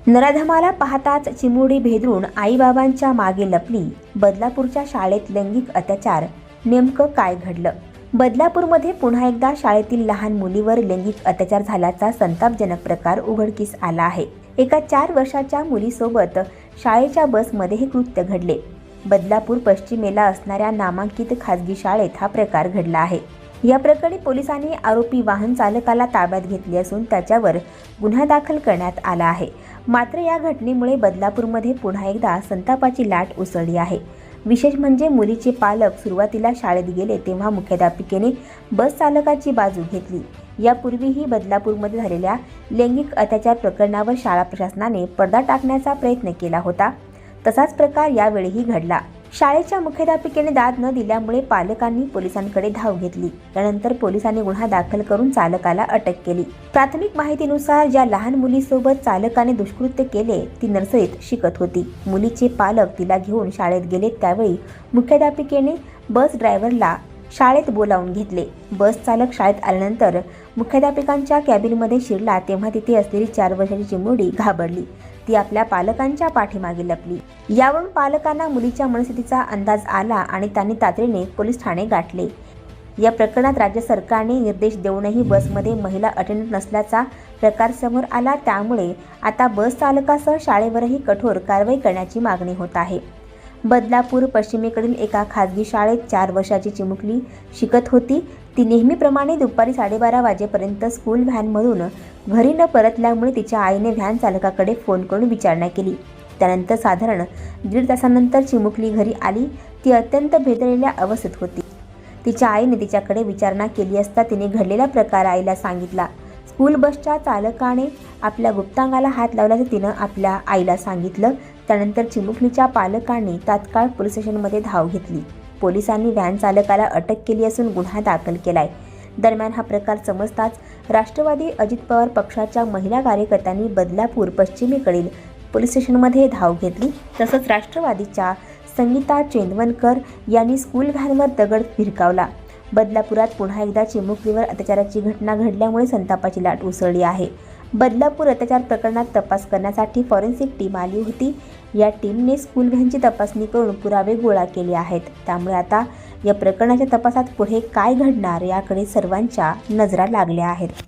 नराधमाला पाहताच चिमुरडी भेदरून आईबाबांच्या मागे लपली. बदलापूरच्या शाळेत लैंगिक अत्याचार, नेमकं काय घडलं? बदलापूरमध्ये पुन्हा एकदा शाळेतील लहान मुलीवर लैंगिक अत्याचार झाल्याचा संतापजनक प्रकार उघडकीस आला आहे. एका 4 वर्षाच्या मुलीसोबत शाळेच्या बसमध्ये हे कृत्य घडले. बदलापूर पश्चिमेला असणाऱ्या नामांकित खाजगी शाळेत हा प्रकार घडला आहे. या प्रकरणी पोलिसांनी आरोपी वाहन चालकाला ताब्यात घेतले असून त्याच्यावर गुन्हा दाखल करण्यात आला आहे. मात्र या घटनेमुळे बदलापूरमध्ये पुन्हा एकदा संतापाची लाट उसळली आहे. विशेष म्हणजे मुलीचे पालक सुरुवातीला शाळेत गेले तेव्हा मुख्याध्यापिकेने बस चालकाची बाजू घेतली. यापूर्वीही बदलापूरमध्ये झालेल्या लैंगिक अत्याचार प्रकरणावर शाळा प्रशासनाने पडदा टाकण्याचा प्रयत्न केला होता. तसाच प्रकार यावेळीही घडला. शाळेच्या मुख्याध्यापिकेने दाद न दिल्यामुळे पालकांनी पोलिसांकडे धाव घेतली. त्यानंतर पोलिसांनी गुन्हा दाखल करून चालकाला अटक केली. प्राथमिक माहितीनुसार ज्या लहान मुलीसोबत चालकाने दुष्कृत्य केले ती नर्सरीत शिकत होती. मुलीचे पालक तिला घेऊन शाळेत गेले त्यावेळी मुख्याध्यापिकेने बस ड्रायव्हरला शाळेत बोलावून घेतले. बस चालक शाळेत आल्यानंतर मुख्याध्यापिकांच्या कॅबिनमध्ये शिरला तेव्हा तिथे असलेली 4 वर्षाची चिमुरडी घाबरली. ती आपल्या पालकांच्या पाठीमागे लपली. यावरून पालकांना मुलीच्या मनस्थितीचा अंदाज आला आणि त्यांनी तातडीने पोलीस ठाणे गाठले. या प्रकरणात राज्य सरकारने निर्देश देऊनही बसमध्ये महिला अटेंडंट नसल्याचा प्रकार समोर आला. त्यामुळे आता बस चालकासह शाळेवरही कठोर कारवाई करण्याची मागणी होत आहे. बदलापूर पश्चिमेकडील एका खाजगी शाळेत 4 वर्षाची चिमुकली शिकत होती. ती नेहमीप्रमाणे दुपारी 12:30 वाजेपर्यंत स्कूल व्हॅनमधून घरी न परतल्यामुळे तिच्या आईने व्हॅन चालकाकडे फोन करून विचारणा केली. त्यानंतर साधारण 1.5 तासानंतर चिमुकली घरी आली. ती अत्यंत भेदलेल्या अवस्थेत होती. तिच्या आईने तिच्याकडे विचारणा केली असता तिने घडलेला प्रकार आईला सांगितला. स्कूल बसच्या चालकाने आपल्या गुप्तांगाला हात लावल्याचे तिनं आपल्या आईला सांगितलं. त्यानंतर चिमुकलीच्या पालकांनी तात्काळ पोलीस स्टेशनमध्ये धाव घेतली. पोलिसांनी व्हॅन चालकाला अटक केली असून गुन्हा दाखल केलाय. दरम्यान हा प्रकार समजताच राष्ट्रवादी अजित पवार पक्षाच्या महिला कार्यकर्त्यांनी बदलापूर पश्चिमेकडील पोलीस स्टेशनमध्ये धाव घेतली. तसंच राष्ट्रवादीच्या संगीता चेंदवनकर यांनी स्कूल व्हॅनवर दगड भिरकावला. बदलापुरात पुन्हा एकदा चिमुकलीवर अत्याचाराची घटना घडल्यामुळे संतापाची लाट उसळली आहे. बदलापूर अत्याचार प्रकरणात तपास करण्यासाठी फॉरेन्सिक टीम आली होती. या टीमने स्कूल व्हॅनची तपासणी करून पुरावे गोळा केले आहेत. त्यामुळे आता या प्रकरणाच्या तपासात पुढे काय घडणार याकडे सर्वांच्या नजरा लागल्या आहेत.